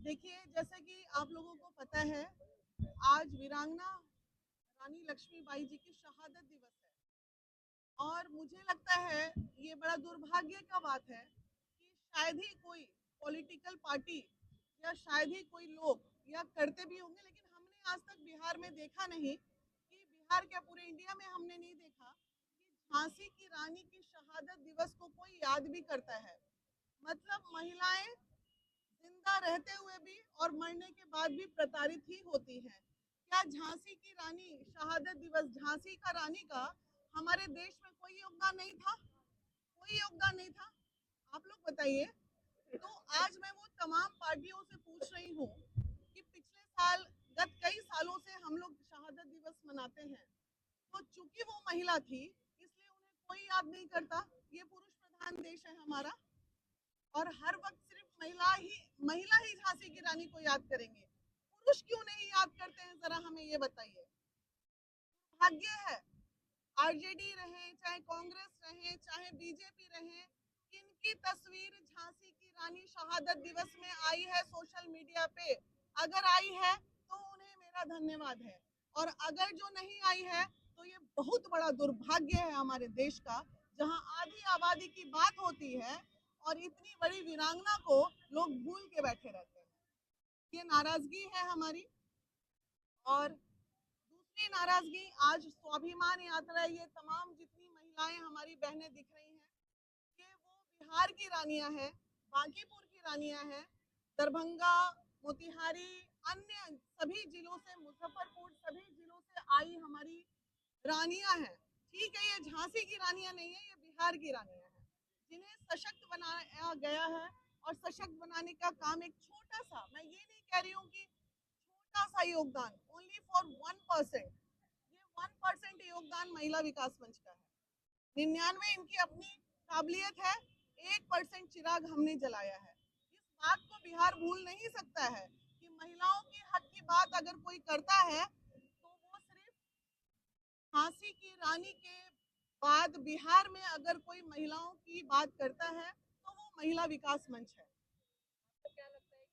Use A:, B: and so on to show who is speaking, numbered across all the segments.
A: देखिए, जैसे कि आप लोगों को पता है, आज वीरांगना रानी लक्ष्मीबाई जी की शहादत दिवस है। और मुझे लगता है ये बड़ा दुर्भाग्य का बात है कि शायद ही कोई पॉलिटिकल पार्टी या शायद ही कोई लोग या करते भी होंगे, लेकिन हमने आज तक बिहार में देखा नहीं कि बिहार क्या पूरे इंडिया में हमने नहीं देखा कि झांसी की रानी की शहादत दिवस को कोई याद भी करता है। मतलब महिलाएं जिंदा रहते हुए भी और मरने के बाद भी प्रताड़ित ही होती हैं। क्या झांसी की रानी शहादत दिवस, झांसी का रानी का हमारे देश में कोई योगदान नहीं था? कोई योगदान नहीं था? आप लोग बताइए। तो आज मैं वो तमाम पार्टियों से पूछ रही हूँ कि पिछले साल, गत कई सालों से हम लोग शहादत दिवस मनाते हैं, तो चूंकि वो महिला थी इसलिए उन्हें कोई याद नहीं करता। ये पुरुष प्रधान देश है हमारा, और हर वक्त सिर्फ महिला ही झांसी की रानी को याद करेंगे। पुरुष क्यों नहीं याद करते हैं, जरा हमें ये बताइए। भाग्य है, आरजेडी रहे, चाहे कांग्रेस रहे, चाहे बीजेपी रहे, किनकी तस्वीर झांसी की रानी शहादत दिवस में आई है सोशल मीडिया पे? अगर आई है तो उन्हें मेरा धन्यवाद है, और अगर जो नहीं आई है तो ये बहुत बड़ा दुर्भाग्य है हमारे देश का, जहां आधी आबादी की बात होती है और इतनी बड़ी वीरांगना को लोग भूल के बैठे रहते हैं। ये नाराजगी है हमारी। और दूसरी नाराजगी, आज स्वाभिमान यात्रा, ये तमाम जितनी महिलाएं हमारी बहनें दिख रही हैं, ये वो बिहार की रानियां हैं, बांकीपुर की रानियां हैं, दरभंगा, मोतिहारी, अन्य सभी जिलों से, मुजफ्फरपुर, सभी जिलों से आई हमारी रानियां हैं। ठीक है, ये झांसी की रानियां नहीं है, ये बिहार की रानियां हैं, जिन्हें सशक्त बनाया गया है। और सशक्त बनाने का काम एक छोटा सा, मैं ये नहीं कह रही हूँ कि छोटा सा योगदान, ओनली फॉर 1%, ये 1% योगदान महिला विकास मंच का है। 99 इनकी अपनी काबिलियत है, 1% चिराग हमने जलाया है। इस बात को बिहार भूल नहीं सकता है कि महिलाओं के हक की बात अगर कोई करता है तो वो सिर्फ झांसी की रानी के बाद बिहार में अगर कोई महिलाओं की बात करता है तो वो महिला विकास मंच है। तो क्या लगता है?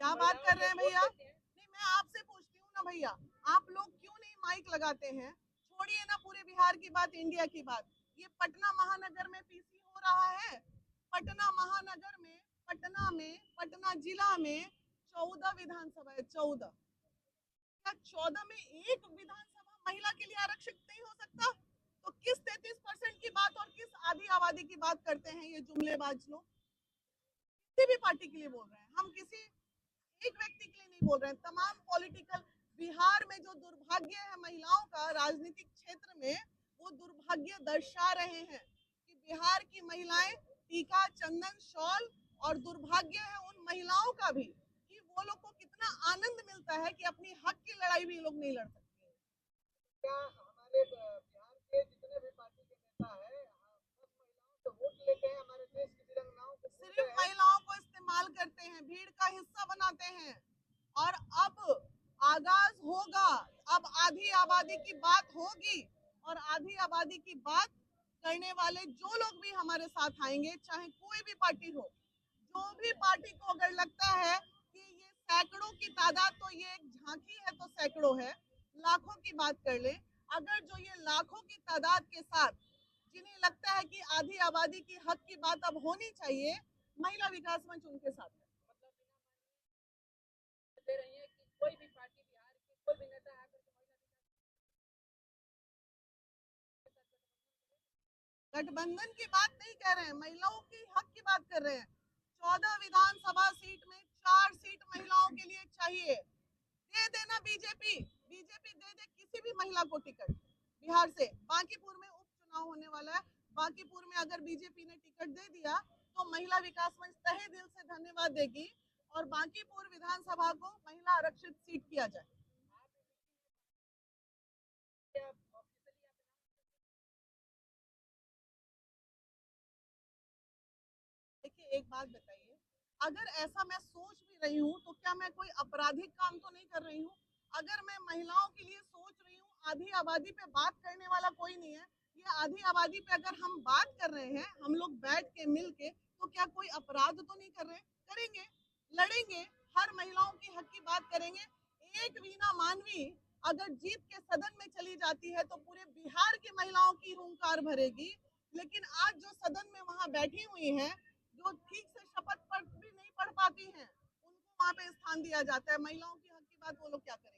A: क्या बात कर रहे हैं भैया? नहीं, मैं आपसे पूछती हूँ ना भैया, आप लोग क्यों नहीं माइक लगाते हैं? छोड़िए ना पूरे बिहार की बात, इंडिया की बात। ये पटना महानगर में पीसी हो रहा है। पटना महानगर में, पटना जिला में 14 विधानसभा है, 14। क्या 14 में एक विधानसभा महिला के लिए आरक्षित नहीं हो सकता? तो किस 33% की बात और किस आधी आबादी की बात करते हैं ये जुमलेबाज लोग? किसी भी पार्टी के लिए बोल रहे हैं हम, किसी एक व्यक्ति के लिए नहीं बोल रहे हैं, तमाम पॉलिटिकल। बिहार में जो दुर्भाग्य है महिलाओं का राजनीतिक क्षेत्र में, वो दुर्भाग्य दर्शा रहे हैं कि बिहार की महिलाएं टीका, चंदन, शॉल, और दुर्भाग्य है उन महिलाओं का भी कि वो लोग को कितना आनंद मिलता है कि अपनी हक की लड़ाई भी लोग नहीं लड़ सकती है। क्या हमारे बिहार के जितने भी पार्टी के नेता है, सब महिलाओं से वोट लेते हैं, हमारे देश की वीरांगनाओं को सिर्फ महिलाओं को इस्तेमाल करते हैं, भीड़ का हिस्सा बनाते हैं। और अब आगाज होगा, अब आधी आबादी की बात होगी, और आधी आबादी की बात करने वाले जो लोग भी हमारे साथ आएंगे, चाहे कोई भी पार्टी हो, जो भी पार्टी को अगर लगता है कि ये सैकड़ों की तादाद, तो ये एक झांकी है तो सैकड़ों है, लाखों की बात कर ले। अगर जो ये लाखों की तादाद के साथ जिन्हें लगता है कि आधी आबादी की हक की बात अब होनी चाहिए, महिला विकास मंच उनके साथ है। दे रही है कि कोई भी पार्टी बिहार के कोई भी नेता आकर गठबंधन की बात नहीं कर रहे हैं, महिलाओं की हक की बात कर रहे हैं। 14 विधानसभा सीट में 4 सीट महिलाओं के लिए चाहिए। दे देना बीजेपी, बीजेपी दे दे किसी भी महिला को टिकट बिहार से। बांकीपुर में उपचुनाव होने वाला है, बांकीपुर में अगर बीजेपी ने टिकट दे दिया तो महिला विकास मंच तहे दिल से धन्यवाद देगी, और बांकीपुर विधानसभा को महिला आरक्षित सीट किया जाए। देखिए, एक बात बताइए, अगर ऐसा मैं सोच भी रही हूँ तो क्या मैं कोई आपराधिक काम तो नहीं कर रही हूँ? अगर मैं महिलाओं के लिए सोच रही हूँ, आधी आबादी पे बात करने वाला कोई नहीं है, ये आधी आबादी पे अगर हम बात कर रहे हैं, हम लोग बैठ के मिल के, तो क्या कोई अपराध तो नहीं कर रहे? करेंगे, लड़ेंगे, हर महिलाओं की हक की बात करेंगे। एक वीणा मानवी अगर जीत के सदन में चली जाती है तो पूरे बिहार की महिलाओं की हुंकार भरेगी, लेकिन आज जो सदन में वहां बैठी हुई हैं, जो ठीक से शपथ पत्र भी नहीं पढ़ पाती हैं, उनको वहां पे स्थान दिया जाता है। महिलाओं की हक की बात वो लोग क्या करेंगे?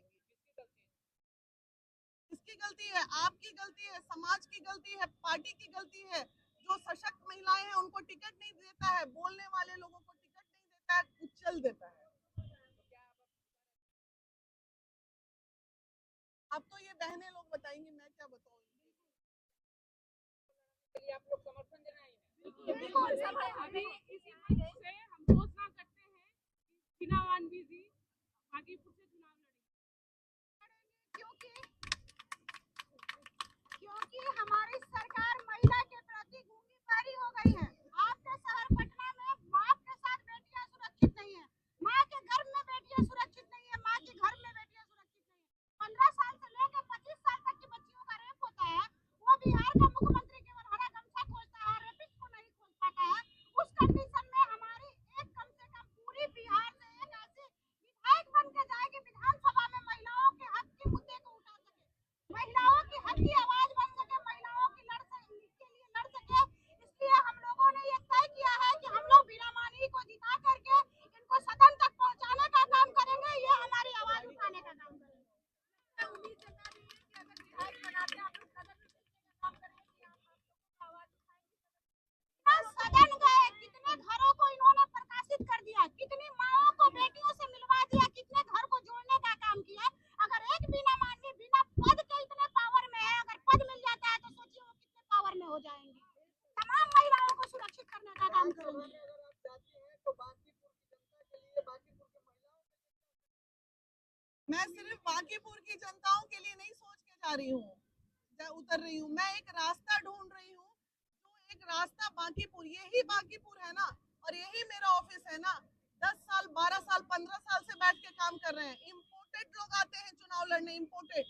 A: किसकी गलती है? आपकी गलती है, समाज की गलती है, पार्टी की गलती है। जो सशक्त महिलाएं हैं उनको टिकट नहीं देता है, बोलने वाले लोगों को टिकट नहीं देता है, कुचल देता है। अब तो ये बहनें लोग बताएंगी, मैं क्या बताऊँ। आप लोग समर्थन देना है।
B: बिल्कुल अभी इसी मंच से हम घोषणा करते हैं कि वीणा मानवी जी बागीपुर से चुनाव लड़ेंगे, क्योंकि हमारी सरकार महिला के प्रति गूंगी पैरी हो गई है। आपके शहर पटना में बाप के साथ बेटियां सुरक्षित नहीं है, माँ के घर में बेटियां सुरक्षित नहीं है, माँ के घर में बेटियां सुरक्षित नहीं है। 15 साल से लेकर 25 साल तक की बच्चियों का रेप होता है, वो बिहार का मुख्यमंत्री केवल हरा गमछा खोजता है, रेपिस्ट को नहीं खोज पाता है। उस कंडीशन में हमारी एक कम से कम पूरी बिहार से एक ऐसी विधायक बन के जाएगी विधानसभा में महिलाओं के हक के मुद्दे को उठा सके, महिलाओं की हक की आवाज बन सके, महिलाओं की के लिए लड़ सके। इसलिए हम लोगों ने ये तय किया है कि हम लोग वीणा मानवी को जिता करके इनको सदन तक पहुंचाने का काम करेंगे, ये हमारी आवाज उठाने का काम करेंगे। उम्मीद जता रही है कि अगर विधायक बनाते हैं आप लोग सदन में पहुंचने का काम करेंगे कि आप लोगों को आवाज उठाएंगे। सदन गए, कितने घरों को इन्होंने प्रकाशित कर दिया, कितनी माओं को बेटियों से मिलवा दिया, कितने घर को जोड़ने का काम किया। अगर एक वीणा मानवी बिना पद के इतने पावर में है, अगर पद मिल जाता है तो सोचिए वो कितने पावर में हो जाएंगे। तमाम महिलाओं को सुरक्षित करने का काम करेंगे।
A: मैं सिर्फ बांकीपुर की जनताओं के लिए नहीं सोच के जा रही हूँ, उतर रही हूँ। मैं एक रास्ता ढूंढ रही हूँ, जो एक रास्ता बांकीपुर, यही बांकीपुर है ना, और यही मेरा ऑफिस है ना। 10 साल, 12 साल, 15 साल से बैठ के काम कर रहे हैं। इम्पोर्टेड लोग आते हैं चुनाव लड़ने, इम्पोर्टेड,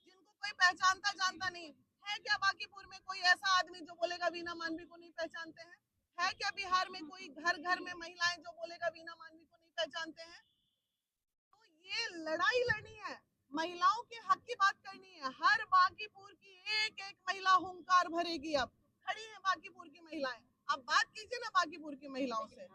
A: जिनको कोई पहचानता जानता नहीं है। क्या बांकीपुर में कोई ऐसा आदमी जो बोलेगा वीणा मानवी को नहीं पहचानते हैं? है क्या बिहार में कोई घर घर में महिलाएं जो बोलेगा वीणा मानवी को नहीं पहचानते हैं? तो ये लड़ाई लड़नी है, महिलाओं के हक की बात करनी है। हर बांकीपुर की एक एक महिला हुंकार भरेगी। अब खड़ी है बांकीपुर की महिलाएं, आप बात कीजिए ना बांकीपुर की महिलाओं से।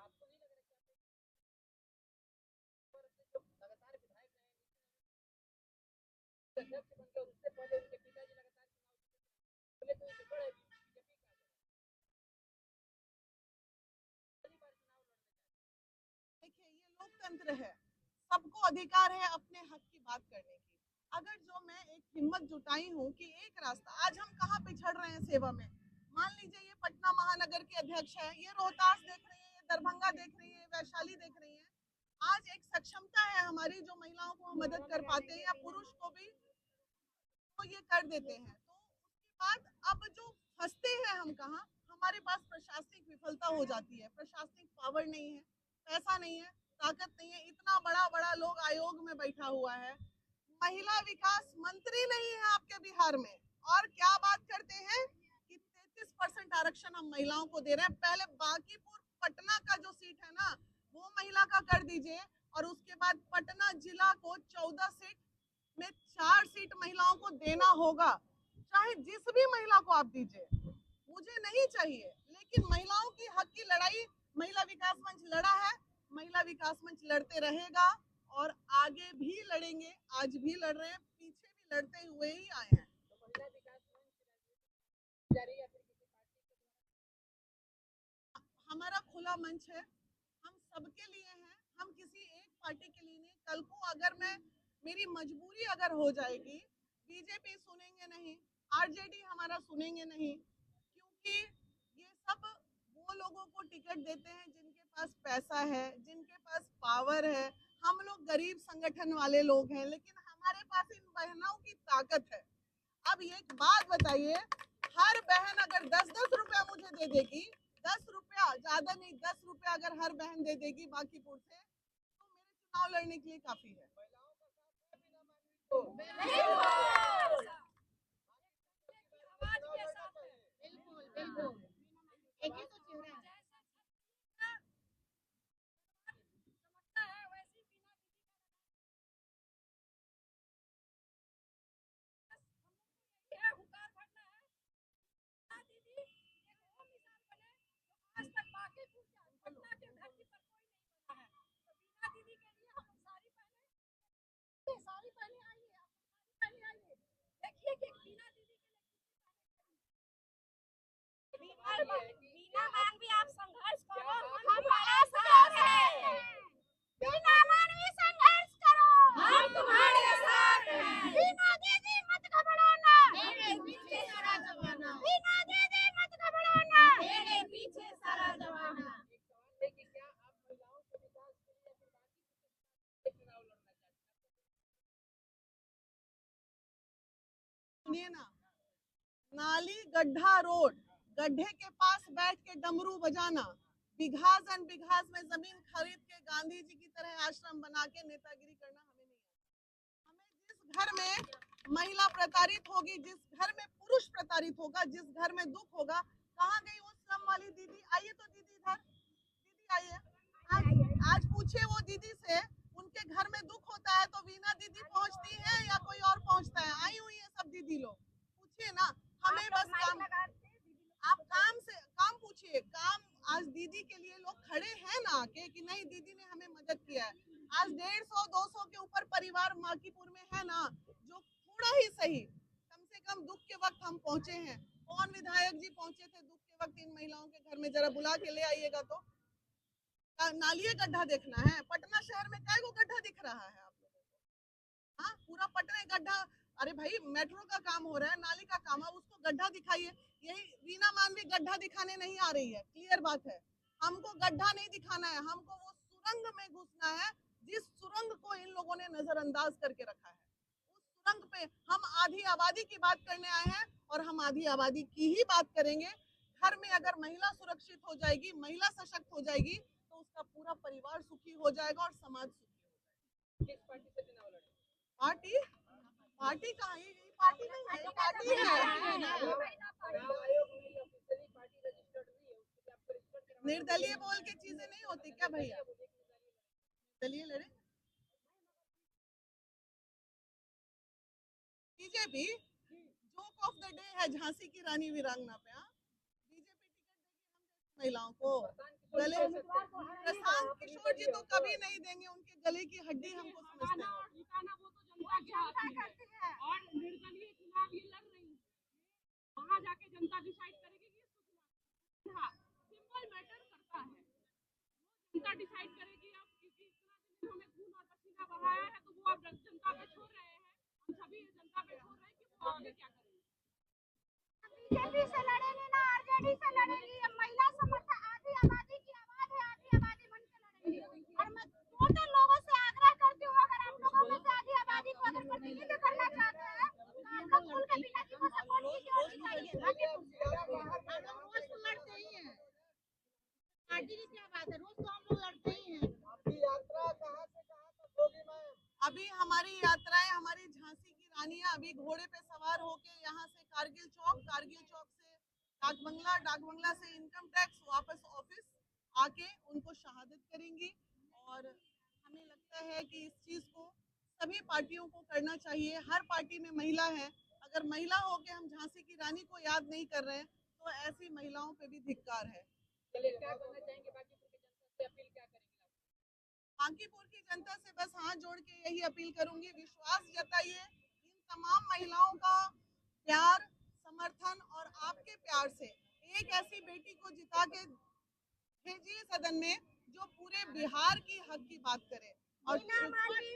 A: देखिए, ये लोकतंत्र है, सबको अधिकार है अपने हक की बात करने की। अगर जो मैं एक हिम्मत जुटाई हूँ कि एक रास्ता, आज हम कहाँ पिछड़ रहे हैं सेवा में। मान लीजिए ये पटना महानगर के अध्यक्ष है, ये रोहतास देख रही है, ये दरभंगा देख रही है, वैशाली देख रही है। आज एक सक्षमता है हमारी, जो महिलाओं को हम मदद कर पाते हैं, या पुरुष को भी तो ये कर देते हैं। तो उसके बाद अब जो फंसते हैं हम कहाँ, हमारे पास प्रशासनिक विफलता हो जाती है। प्रशासनिक पावर नहीं है, पैसा नहीं है, ताकत नहीं है। इतना बड़ा बड़ा लोग आयोग में बैठा हुआ है, महिला विकास मंत्री नहीं है आपके बिहार में, और क्या बात करते हैं कि 33% आरक्षण हम महिलाओं को दे रहे हैं। पहले बांकीपुर पटना का जो सीट है ना, वो महिला का कर दीजिए, और उसके बाद पटना जिला को 14 सीट में 4 सीट महिलाओं को देना होगा। चाहे जिस भी महिला को आप दीजिए, मुझे नहीं चाहिए, लेकिन महिलाओं की हक की लड़ाई महिला विकास मंच लड़ा है, महिला विकास मंच लड़ते रहेगा, और आगे भी लड़ेंगे। आज भी लड़ रहे हैं, पीछे भी लड़ते हुए ही आए हैं। हमारा खुला मंच है, हम सबके लिए हैं, हम किसी एक पार्टी के लिए नहीं। कल को अगर मेरी मजबूरी अगर हो जाएगी, बीजेपी सुनेंगे नहीं, आरजेडी हमारा सुनेंगे नहीं, क्योंकि ये सब वो लोगों को टिकट देते हैं जिनके पास पैसा है, जिनके पास पावर है। हम लोग गरीब संगठन वाले लोग हैं, लेकिन हमारे पास इन बहनों की ताकत है। अब एक बात बताइए, हर बहन अगर 10-10 रुपया मुझे दे देगी, 10 रुपया, ज्यादा नहीं, 10 रुपया अगर हर बहन दे देगी बांकीपुर से, तो मेरे चुनाव लड़ने के लिए काफी है।
C: बिना मांग भी आप संघर्ष करो, हम तुम्हारा साथ हैं।
B: बिना मानवी संघर्ष करो,
C: हम तुम्हारे साथ हैं।
B: बिना दीदी मत घबराना,
C: मेरे पीछे सारा जमाना,
B: बिना दीदी मत घबराना।
C: मेरे पीछे सारा जमाना।
A: सुनिए ना, नाली गड्ढा रोड, गड्ढे के पास बैठ के डमरू बजाना, बिघास एंड बिघास में जमीन खरीद के गांधी जी की तरह आश्रम बना के नेतागिरी करना हमें नहीं आता। हमें जिस घर में महिला प्रताड़ित होगी, जिस घर में पुरुष प्रताड़ित होगा, जिस घर में दुख होगा, कहाँ गई वो श्रम वाली दीदी? आइए तो दीदी इधर, दीदी आइए। आज पूछे वो दीदी से, उनके घर में दुख होता है तो वीना दीदी पहुंचती है या कोई और पहुंचता है? आई हुई है सब दीदी लोग, पूछिए ना। हमें बस काम, आप काम पूछिए, काम आज दीदी के लिए लोग खड़े हैं ना आके कि नहीं दीदी ने हमें मदद किया है। आज 150-200 के ऊपर परिवार माकीपुर में है ना, जो थोड़ा ही सही कम से कम दुख के वक्त हम पहुंचे हैं। कौन विधायक जी पहुंचे थे दुख के वक्त इन महिलाओं के घर में? जरा बुला के ले आइएगा तो। नालिये गड्ढा देखना है? पटना शहर में कई गो गड्ढा दिख रहा है आप लोगों को? हाँ, पूरा पटना गड्ढा। अरे भाई, मेट्रो का काम हो रहा है, नाली का काम है, उसको गड्ढा दिखाइए। यही वीना मानवी गड्ढा दिखाने नहीं आ रही है, क्लियर बात है। हमको गड्ढा नहीं दिखाना है, हमको वो सुरंग में घुसना है जिस सुरंग को इन लोगों ने नजरअंदाज करके रखा है। उस सुरंग पे हम आधी आबादी की बात करने आए हैं और हम आधी आबादी की ही बात करेंगे। घर में अगर महिला सुरक्षित हो जाएगी, महिला सशक्त हो जाएगी, तो उसका पूरा परिवार सुखी हो जाएगा और समाज सुखी हो जाएगा। पार्टी पार्टी कहाँ? ये पार्टी नहीं है, ये पार्टी है। निर्दलीय बोल के चीजें नहीं होती क्या भैया? चलिए लड़े। BJP joke of the day है झांसी की रानी वीरांगना पे। हाँ, बीजेपी टिकट देगी हम महिलाओं को? गले प्रशांत किशोर जी तो कभी नहीं देंगे, उनके गले की हड्डी हमको समझते हैं।
D: और निर्दलीय चुनाव ये लड़ रही है, वहाँ जाके जनता डिसाइड करेगी कि इसको चुनाव। हाँ, सिंबल मैटर करता है, जनता डिसाइड करेगी। अब क्योंकि इतना हमें खून और पसीना बहाया है, तो वो अब जनता पे छोड़ रहे हैं, हम सभी जनता पे छोड़ रहे हैं कि वो आगे क्या करेंगे।
B: बीजेपी से लड़ेंगे ना आरजेडी से लड़ेंगी, महिला समर्थन आधी आबादी की आवाज है, आधी आबादी बन के लड़ेंगे। और मैं टोटल लोगों से आग्रह करती हूँ, अगर आप लोगों में से आधी आबादी को अगर प्रतिनिधित्व करना चाहते हैं तो आप लोग खुल के बिना जी को सपोर्ट कीजिए और जिताइए। बाकी हम लोग रोज तो लड़ते ही हैं, पार्टी की क्या बात है, रोज तो हम लोग लड़ते ही हैं।
A: आपकी यात्रा कहाँ से कहाँ तक होगी मैम? अभी हमारी यात्राएं, हमारी झांसी की रानियां अभी घोड़े पे सवार होके यहाँ से कारगिल चौक से डाक बंगला से इनकम टैक्स वापस ऑफिस आके उनको शहादत करेंगी। और हमें लगता है कि इस चीज को सभी पार्टियों को करना चाहिए। हर पार्टी में महिला है, अगर महिला होके हम झांसी की रानी को याद नहीं कर रहे हैं तो ऐसी महिलाओं पे भी धिक्कार है। बांकीपुर की जनता से बस हाथ जोड़ के यही अपील करूंगी, विश्वास जताइए इन तमाम महिलाओं का प्यार, समर्थन और आपके प्यार से एक ऐसी बेटी को जिता के भेजिए सदन में जो पूरे बिहार की हक की बात करे। और
B: वीना मानवी